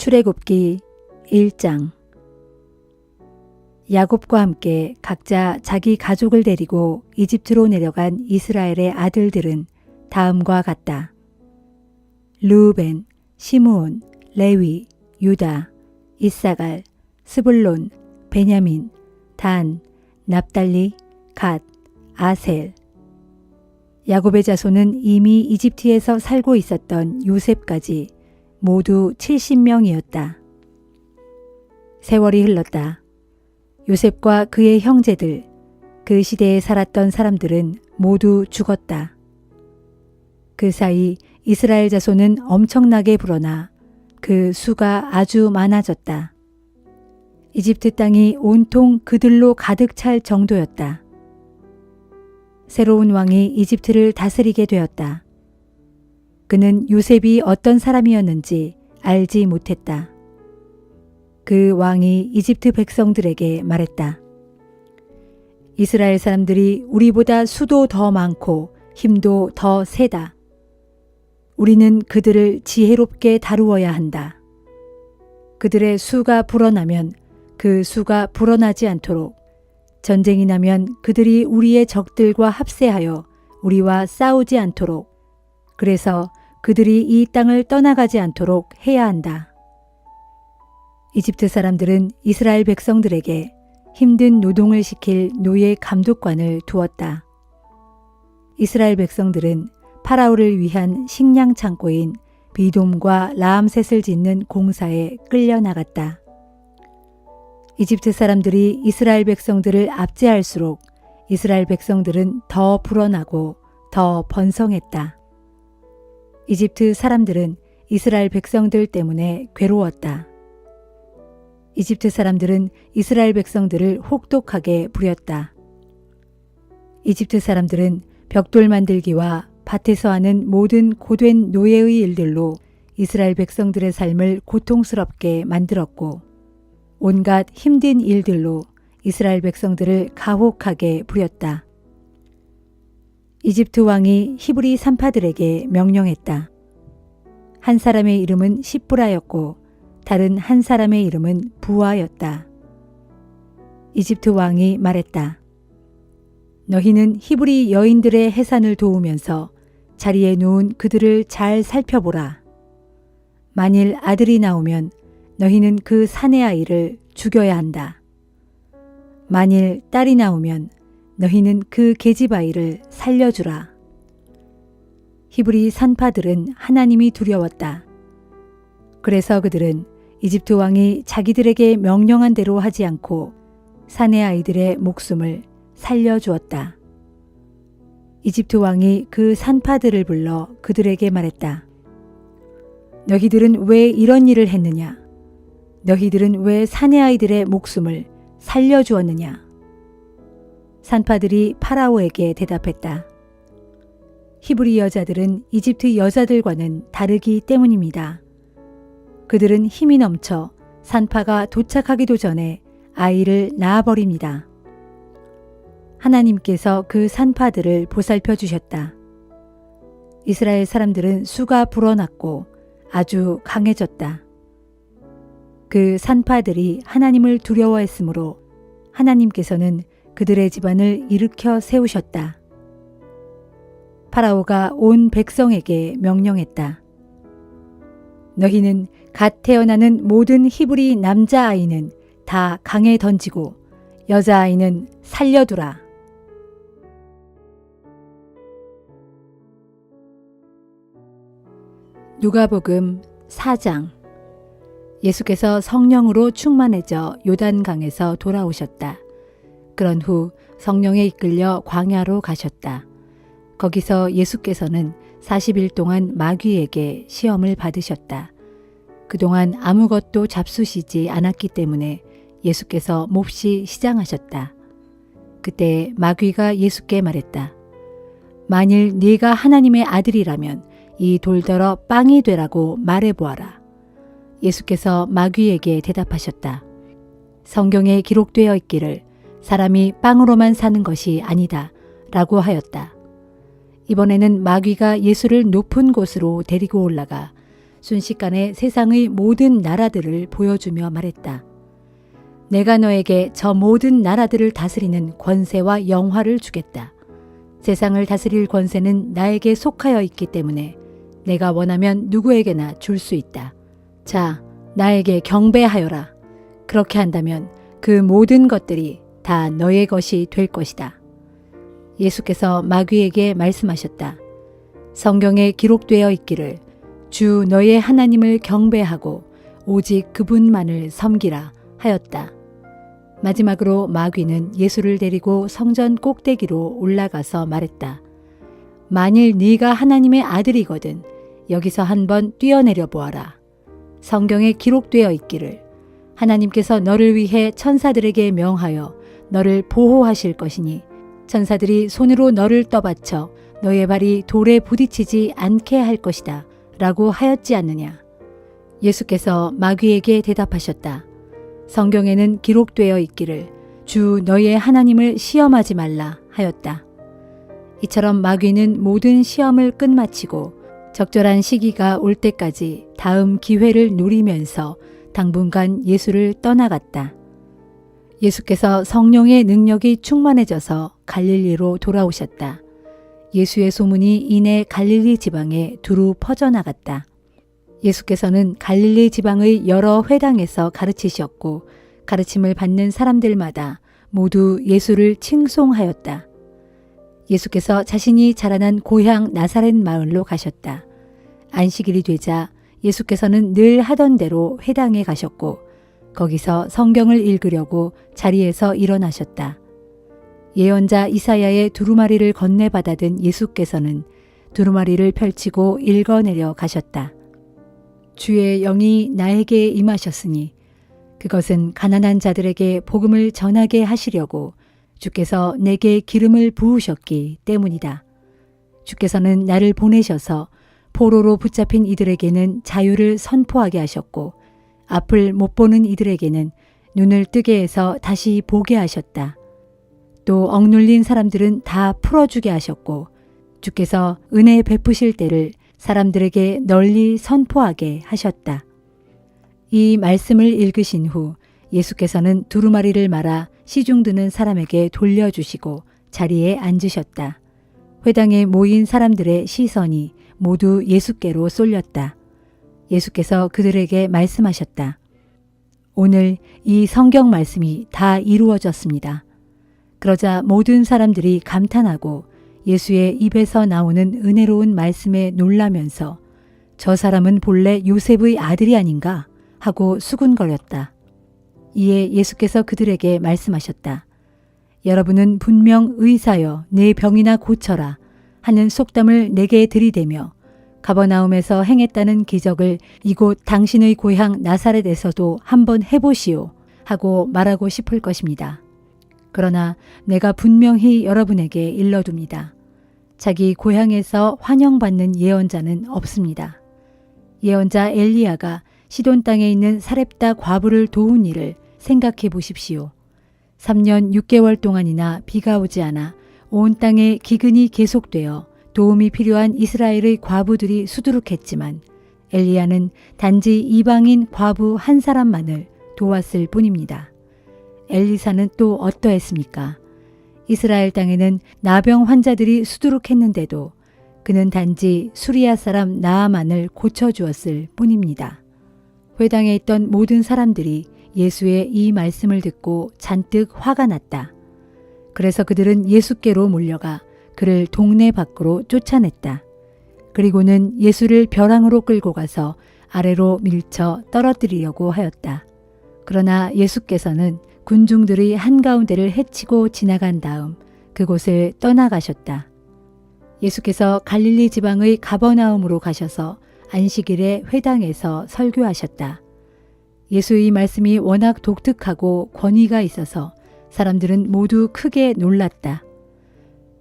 출애굽기 1장. 야곱과 함께 각자 자기 가족을 데리고 이집트로 내려간 이스라엘의 아들들은 다음과 같다. 르우벤, 시므온, 레위, 유다, 이사갈, 스불론, 베냐민, 단, 납달리, 갓, 아셀. 야곱의 자손은 이미 이집트에서 살고 있었던 요셉까지 모두 70명이었다. 세월이 흘렀다. 요셉과 그의 형제들, 그 시대에 살았던 사람들은 모두 죽었다. 그 사이 이스라엘 자손은 엄청나게 불어나 그 수가 아주 많아졌다. 이집트 땅이 온통 그들로 가득 찰 정도였다. 새로운 왕이 이집트를 다스리게 되었다. 그는 요셉이 어떤 사람이었는지 알지 못했다. 그 왕이 이집트 백성들에게 말했다. 이스라엘 사람들이 우리보다 수도 더 많고 힘도 더 세다. 우리는 그들을 지혜롭게 다루어야 한다. 그들의 수가 불어나면 그 수가 불어나지 않도록, 전쟁이 나면 그들이 우리의 적들과 합세하여 우리와 싸우지 않도록, 그래서 그들이 이 땅을 떠나가지 않도록 해야 한다. 이집트 사람들은 이스라엘 백성들에게 힘든 노동을 시킬 노예 감독관을 두었다. 이스라엘 백성들은 파라오를 위한 식량 창고인 비돔과 라암셋을 짓는 공사에 끌려나갔다. 이집트 사람들이 이스라엘 백성들을 압제할수록 이스라엘 백성들은 더 불어나고 더 번성했다. 이집트 사람들은 이스라엘 백성들 때문에 괴로웠다. 이집트 사람들은 이스라엘 백성들을 혹독하게 부렸다. 이집트 사람들은 벽돌 만들기와 밭에서 하는 모든 고된 노예의 일들로 이스라엘 백성들의 삶을 고통스럽게 만들었고, 온갖 힘든 일들로 이스라엘 백성들을 가혹하게 부렸다. 이집트 왕이 히브리 산파들에게 명령했다. 한 사람의 이름은 시프라였고 다른 한 사람의 이름은 부아였다. 이집트 왕이 말했다. 너희는 히브리 여인들의 해산을 도우면서 자리에 누운 그들을 잘 살펴보라. 만일 아들이 나오면 너희는 그 사내 아이를 죽여야 한다. 만일 딸이 나오면 너희는 그 계집 아이를 살려주라. 히브리 산파들은 하나님이 두려웠다. 그래서 그들은 이집트 왕이 자기들에게 명령한 대로 하지 않고 사내 아이들의 목숨을 살려주었다. 이집트 왕이 그 산파들을 불러 그들에게 말했다. 너희들은 왜 이런 일을 했느냐? 너희들은 왜 사내 아이들의 목숨을 살려주었느냐? 산파들이 파라오에게 대답했다. 히브리 여자들은 이집트 여자들과는 다르기 때문입니다. 그들은 힘이 넘쳐 산파가 도착하기도 전에 아이를 낳아버립니다. 하나님께서 그 산파들을 보살펴 주셨다. 이스라엘 사람들은 수가 불어났고 아주 강해졌다. 그 산파들이 하나님을 두려워했으므로 하나님께서는 그들의 집안을 일으켜 세우셨다. 파라오가 온 백성에게 명령했다. 너희는 갓 태어나는 모든 히브리 남자아이는 다 강에 던지고 여자아이는 살려두라. 누가복음 4장. 예수께서 성령으로 충만해져 요단강에서 돌아오셨다. 그런 후 성령에 이끌려 광야로 가셨다. 거기서 예수께서는 40일 동안 마귀에게 시험을 받으셨다. 그동안 아무것도 잡수시지 않았기 때문에 예수께서 몹시 시장하셨다. 그때 마귀가 예수께 말했다. 만일 네가 하나님의 아들이라면 이 돌더러 빵이 되라고 말해보아라. 예수께서 마귀에게 대답하셨다. 성경에 기록되어 있기를 사람이 빵으로만 사는 것이 아니다 라고 하였다. 이번에는 마귀가 예수를 높은 곳으로 데리고 올라가 순식간에 세상의 모든 나라들을 보여주며 말했다. 내가 너에게 저 모든 나라들을 다스리는 권세와 영화를 주겠다. 세상을 다스릴 권세는 나에게 속하여 있기 때문에 내가 원하면 누구에게나 줄 수 있다. 자, 나에게 경배하여라. 그렇게 한다면 그 모든 것들이 다 너의 것이 될 것이다. 예수께서 마귀에게 말씀하셨다. 성경에 기록되어 있기를 주 너의 하나님을 경배하고 오직 그분만을 섬기라 하였다. 마지막으로 마귀는 예수를 데리고 성전 꼭대기로 올라가서 말했다. 만일 네가 하나님의 아들이거든 여기서 한번 뛰어내려 보아라. 성경에 기록되어 있기를 하나님께서 너를 위해 천사들에게 명하여 너를 보호하실 것이니 천사들이 손으로 너를 떠받쳐 너의 발이 돌에 부딪히지 않게 할 것이다 라고 하였지 않느냐. 예수께서 마귀에게 대답하셨다. 성경에는 기록되어 있기를 주 너의 하나님을 시험하지 말라 하였다. 이처럼 마귀는 모든 시험을 끝마치고 적절한 시기가 올 때까지 다음 기회를 누리면서 당분간 예수를 떠나갔다. 예수께서 성령의 능력이 충만해져서 갈릴리로 돌아오셨다. 예수의 소문이 이내 갈릴리 지방에 두루 퍼져나갔다. 예수께서는 갈릴리 지방의 여러 회당에서 가르치셨고 가르침을 받는 사람들마다 모두 예수를 칭송하였다. 예수께서 자신이 자라난 고향 나사렛 마을로 가셨다. 안식일이 되자 예수께서는 늘 하던 대로 회당에 가셨고 거기서 성경을 읽으려고 자리에서 일어나셨다. 예언자 이사야의 두루마리를 건네받아든 예수께서는 두루마리를 펼치고 읽어내려 가셨다. 주의 영이 나에게 임하셨으니 그것은 가난한 자들에게 복음을 전하게 하시려고 주께서 내게 기름을 부으셨기 때문이다. 주께서는 나를 보내셔서 포로로 붙잡힌 이들에게는 자유를 선포하게 하셨고 앞을 못 보는 이들에게는 눈을 뜨게 해서 다시 보게 하셨다. 또 억눌린 사람들은 다 풀어주게 하셨고 주께서 은혜 베푸실 때를 사람들에게 널리 선포하게 하셨다. 이 말씀을 읽으신 후 예수께서는 두루마리를 말아 시중 드는 사람에게 돌려주시고 자리에 앉으셨다. 회당에 모인 사람들의 시선이 모두 예수께로 쏠렸다. 예수께서 그들에게 말씀하셨다. 오늘 이 성경 말씀이 다 이루어졌습니다. 그러자 모든 사람들이 감탄하고 예수의 입에서 나오는 은혜로운 말씀에 놀라면서 저 사람은 본래 요셉의 아들이 아닌가 하고 수군거렸다. 이에 예수께서 그들에게 말씀하셨다. 여러분은 분명 의사여 내 병이나 고쳐라 하는 속담을 내게 들이대며 가버나움에서 행했다는 기적을 이곳 당신의 고향 나사렛에서도 한번 해보시오 하고 말하고 싶을 것입니다. 그러나 내가 분명히 여러분에게 일러둡니다. 자기 고향에서 환영받는 예언자는 없습니다. 예언자 엘리야가 시돈 땅에 있는 사렙다 과부를 도운 일을 생각해 보십시오. 3년 6개월 동안이나 비가 오지 않아 온 땅에 기근이 계속되어 도움이 필요한 이스라엘의 과부들이 수두룩했지만 엘리야는 단지 이방인 과부 한 사람만을 도왔을 뿐입니다. 엘리사는 또 어떠했습니까? 이스라엘 땅에는 나병 환자들이 수두룩했는데도 그는 단지 수리아 사람 나아만을 고쳐주었을 뿐입니다. 회당에 있던 모든 사람들이 예수의 이 말씀을 듣고 잔뜩 화가 났다. 그래서 그들은 예수께로 몰려가 그를 동네 밖으로 쫓아냈다. 그리고는 예수를 벼랑으로 끌고 가서 아래로 밀쳐 떨어뜨리려고 하였다. 그러나 예수께서는 군중들의 한가운데를 헤치고 지나간 다음 그곳을 떠나가셨다. 예수께서 갈릴리 지방의 가버나움으로 가셔서 안식일에 회당에서 설교하셨다. 예수의 말씀이 워낙 독특하고 권위가 있어서 사람들은 모두 크게 놀랐다.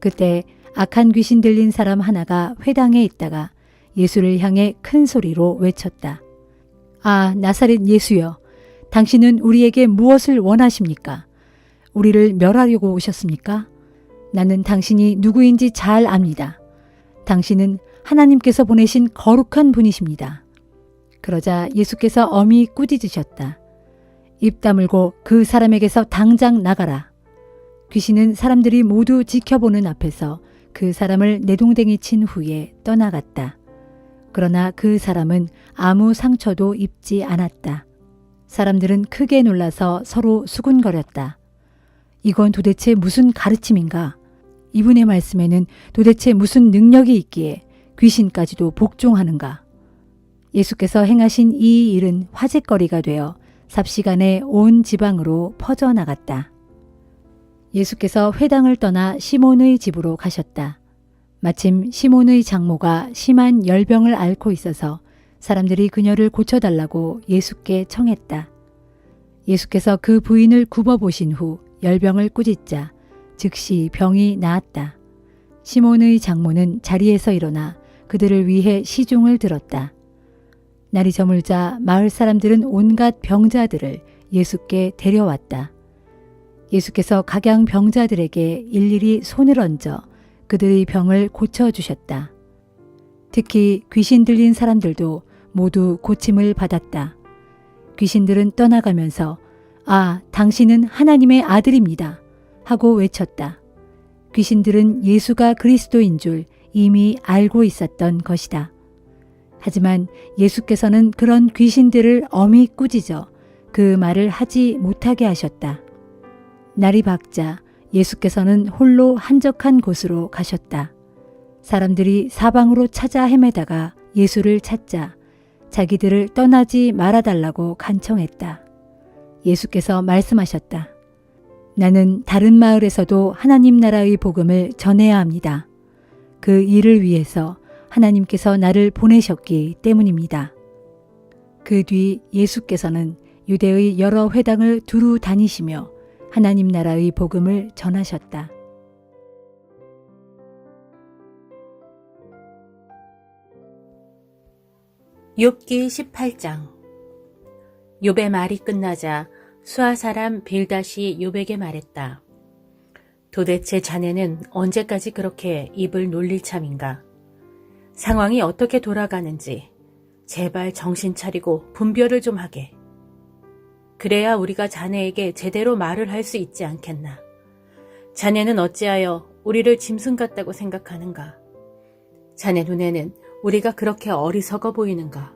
그때 악한 귀신 들린 사람 하나가 회당에 있다가 예수를 향해 큰 소리로 외쳤다. 아, 나사렛 예수여, 당신은 우리에게 무엇을 원하십니까? 우리를 멸하려고 오셨습니까? 나는 당신이 누구인지 잘 압니다. 당신은 하나님께서 보내신 거룩한 분이십니다. 그러자 예수께서 엄히 꾸짖으셨다. 입 다물고 그 사람에게서 당장 나가라. 귀신은 사람들이 모두 지켜보는 앞에서 그 사람을 내동댕이 친 후에 떠나갔다. 그러나 그 사람은 아무 상처도 입지 않았다. 사람들은 크게 놀라서 서로 수군거렸다. 이건 도대체 무슨 가르침인가? 이분의 말씀에는 도대체 무슨 능력이 있기에 귀신까지도 복종하는가? 예수께서 행하신 이 일은 화제거리가 되어 삽시간에 온 지방으로 퍼져나갔다. 예수께서 회당을 떠나 시몬의 집으로 가셨다. 마침 시몬의 장모가 심한 열병을 앓고 있어서 사람들이 그녀를 고쳐달라고 예수께 청했다. 예수께서 그 부인을 굽어보신 후 열병을 꾸짖자 즉시 병이 나았다. 시몬의 장모는 자리에서 일어나 그들을 위해 시중을 들었다. 날이 저물자 마을 사람들은 온갖 병자들을 예수께 데려왔다. 예수께서 각양 병자들에게 일일이 손을 얹어 그들의 병을 고쳐주셨다. 특히 귀신 들린 사람들도 모두 고침을 받았다. 귀신들은 떠나가면서 아, 당신은 하나님의 아들입니다 하고 외쳤다. 귀신들은 예수가 그리스도인 줄 이미 알고 있었던 것이다. 하지만 예수께서는 그런 귀신들을 엄히 꾸짖어 그 말을 하지 못하게 하셨다. 날이 밝자 예수께서는 홀로 한적한 곳으로 가셨다. 사람들이 사방으로 찾아 헤매다가 예수를 찾자 자기들을 떠나지 말아달라고 간청했다. 예수께서 말씀하셨다. 나는 다른 마을에서도 하나님 나라의 복음을 전해야 합니다. 그 일을 위해서 하나님께서 나를 보내셨기 때문입니다. 그 뒤 예수께서는 유대의 여러 회당을 두루 다니시며 하나님 나라의 복음을 전하셨다. 욥기 18장. 욥의 말이 끝나자 수아 사람 빌닷이 욥에게 말했다. 도대체 자네는 언제까지 그렇게 입을 놀릴 참인가? 상황이 어떻게 돌아가는지 제발 정신 차리고 분별을 좀 하게. 그래야 우리가 자네에게 제대로 말을 할 수 있지 않겠나. 자네는 어찌하여 우리를 짐승 같다고 생각하는가? 자네 눈에는 우리가 그렇게 어리석어 보이는가?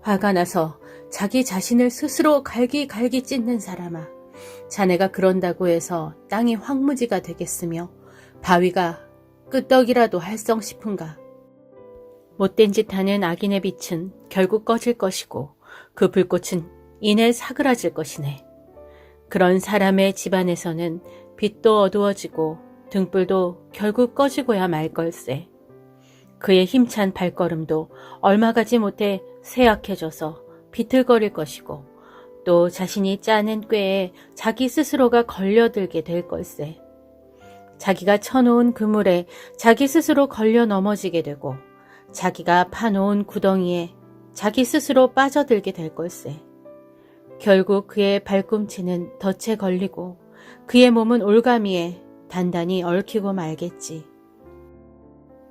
화가 나서 자기 자신을 스스로 갈기갈기 찢는 사람아, 자네가 그런다고 해서 땅이 황무지가 되겠으며 바위가 끄떡이라도 할성 싶은가? 못된 짓 하는 악인의 빛은 결국 꺼질 것이고 그 불꽃은 이내 사그라질 것이네. 그런 사람의 집안에서는 빛도 어두워지고 등불도 결국 꺼지고야 말 걸세. 그의 힘찬 발걸음도 얼마 가지 못해 쇠약해져서 비틀거릴 것이고 또 자신이 짜낸 꾀에 자기 스스로가 걸려들게 될 걸세. 자기가 쳐놓은 그물에 자기 스스로 걸려 넘어지게 되고 자기가 파놓은 구덩이에 자기 스스로 빠져들게 될 걸세. 결국 그의 발꿈치는 덫에 걸리고 그의 몸은 올가미에 단단히 얽히고 말겠지.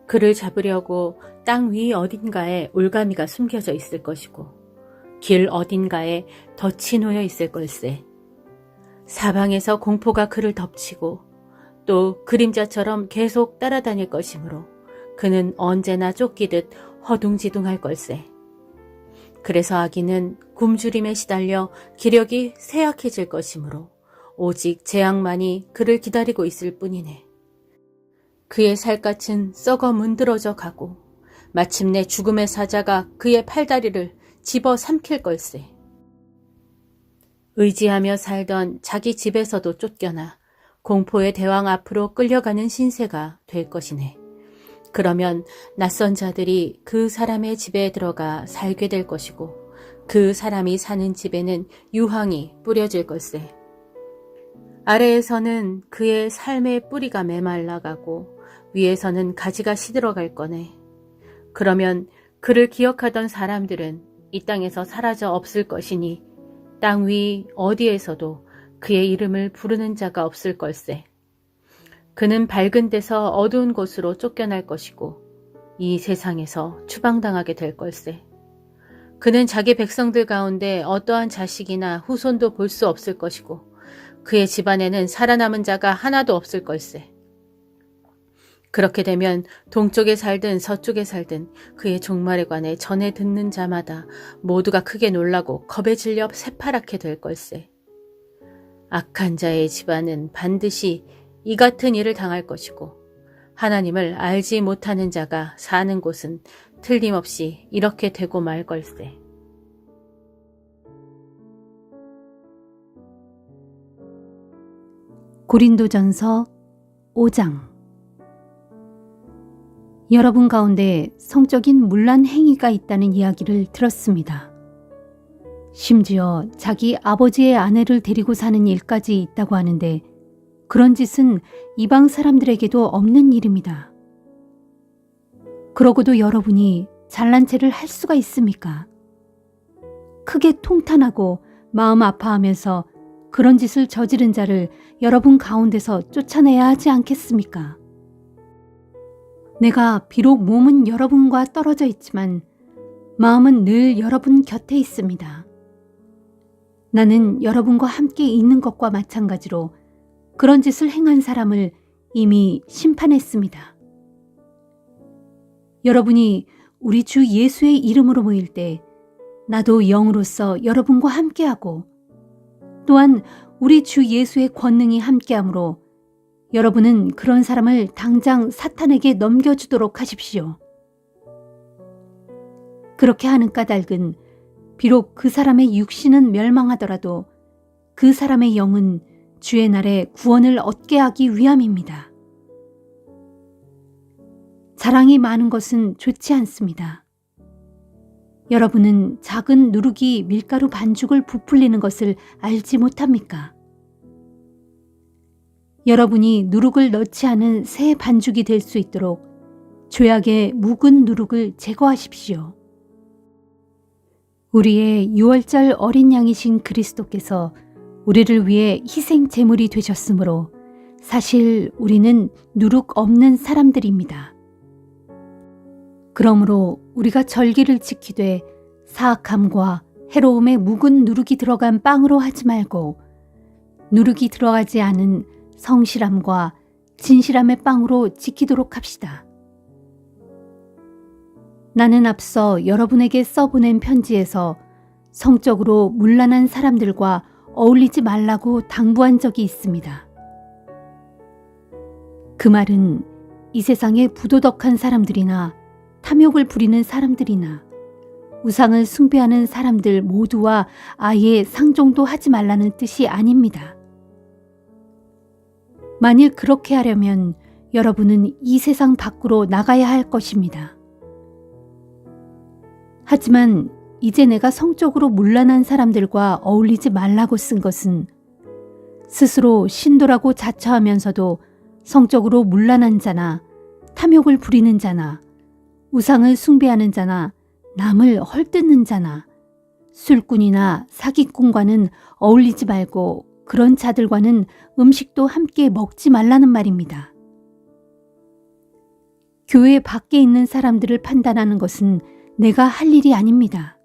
그를 잡으려고 땅 위 어딘가에 올가미가 숨겨져 있을 것이고 길 어딘가에 덫이 놓여 있을 걸세. 사방에서 공포가 그를 덮치고 또 그림자처럼 계속 따라다닐 것이므로 그는 언제나 쫓기듯 허둥지둥할 걸세. 그래서 악인은 굶주림에 시달려 기력이 쇠약해질 것이므로 오직 재앙만이 그를 기다리고 있을 뿐이네. 그의 살갗은 썩어 문드러져 가고 마침내 죽음의 사자가 그의 팔다리를 집어 삼킬 걸세. 의지하며 살던 자기 집에서도 쫓겨나 공포의 대왕 앞으로 끌려가는 신세가 될 것이네. 그러면 낯선 자들이 그 사람의 집에 들어가 살게 될 것이고 그 사람이 사는 집에는 유황이 뿌려질 걸세. 아래에서는 그의 삶의 뿌리가 메말라가고 위에서는 가지가 시들어갈 거네. 그러면 그를 기억하던 사람들은 이 땅에서 사라져 없을 것이니 땅 위 어디에서도 그의 이름을 부르는 자가 없을 걸세. 그는 밝은 데서 어두운 곳으로 쫓겨날 것이고 이 세상에서 추방당하게 될 걸세. 그는 자기 백성들 가운데 어떠한 자식이나 후손도 볼 수 없을 것이고 그의 집안에는 살아남은 자가 하나도 없을 걸세. 그렇게 되면 동쪽에 살든 서쪽에 살든 그의 종말에 관해 전해 듣는 자마다 모두가 크게 놀라고 겁에 질려 새파랗게 될 걸세. 악한 자의 집안은 반드시 이 같은 일을 당할 것이고 하나님을 알지 못하는 자가 사는 곳은 틀림없이 이렇게 되고 말 걸세. 고린도전서 5장. 여러분 가운데 성적인 문란 행위가 있다는 이야기를 들었습니다. 심지어 자기 아버지의 아내를 데리고 사는 일까지 있다고 하는데 그런 짓은 이방 사람들에게도 없는 일입니다. 그러고도 여러분이 잘난 체를 할 수가 있습니까? 크게 통탄하고 마음 아파하면서 그런 짓을 저지른 자를 여러분 가운데서 쫓아내야 하지 않겠습니까? 내가 비록 몸은 여러분과 떨어져 있지만 마음은 늘 여러분 곁에 있습니다. 나는 여러분과 함께 있는 것과 마찬가지로 그런 짓을 행한 사람을 이미 심판했습니다. 여러분이 우리 주 예수의 이름으로 모일 때 나도 영으로서 여러분과 함께하고 또한 우리 주 예수의 권능이 함께하므로 여러분은 그런 사람을 당장 사탄에게 넘겨주도록 하십시오. 그렇게 하는 까닭은 비록 그 사람의 육신은 멸망하더라도 그 사람의 영은 주의 날에 구원을 얻게 하기 위함입니다. 자랑이 많은 것은 좋지 않습니다. 여러분은 작은 누룩이 밀가루 반죽을 부풀리는 것을 알지 못합니까? 여러분이 누룩을 넣지 않은 새 반죽이 될 수 있도록 죄악의 묵은 누룩을 제거하십시오. 우리의 유월절 어린 양이신 그리스도께서 우리를 위해 희생 제물이 되셨으므로 사실 우리는 누룩 없는 사람들입니다. 그러므로 우리가 절기를 지키되 사악함과 해로움에 묵은 누룩이 들어간 빵으로 하지 말고 누룩이 들어가지 않은 성실함과 진실함의 빵으로 지키도록 합시다. 나는 앞서 여러분에게 써보낸 편지에서 성적으로 문란한 사람들과 어울리지 말라고 당부한 적이 있습니다. 그 말은 이 세상의 부도덕한 사람들이나 탐욕을 부리는 사람들이나 우상을 숭배하는 사람들 모두와 아예 상종도 하지 말라는 뜻이 아닙니다. 만일 그렇게 하려면 여러분은 이 세상 밖으로 나가야 할 것입니다. 하지만 이제 내가 성적으로 문란한 사람들과 어울리지 말라고 쓴 것은 스스로 신도라고 자처하면서도 성적으로 문란한 자나 탐욕을 부리는 자나 우상을 숭배하는 자나 남을 헐뜯는 자나 술꾼이나 사기꾼과는 어울리지 말고 그런 자들과는 음식도 함께 먹지 말라는 말입니다. 교회 밖에 있는 사람들을 판단하는 것은 내가 할 일이 아닙니다.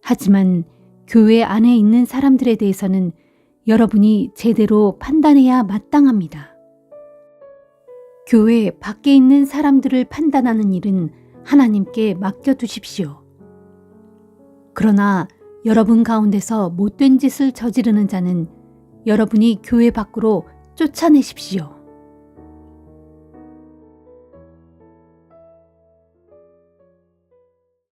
하지만 교회 안에 있는 사람들에 대해서는 여러분이 제대로 판단해야 마땅합니다. 교회 밖에 있는 사람들을 판단하는 일은 하나님께 맡겨두십시오. 그러나 여러분 가운데서 못된 짓을 저지르는 자는 여러분이 교회 밖으로 쫓아내십시오.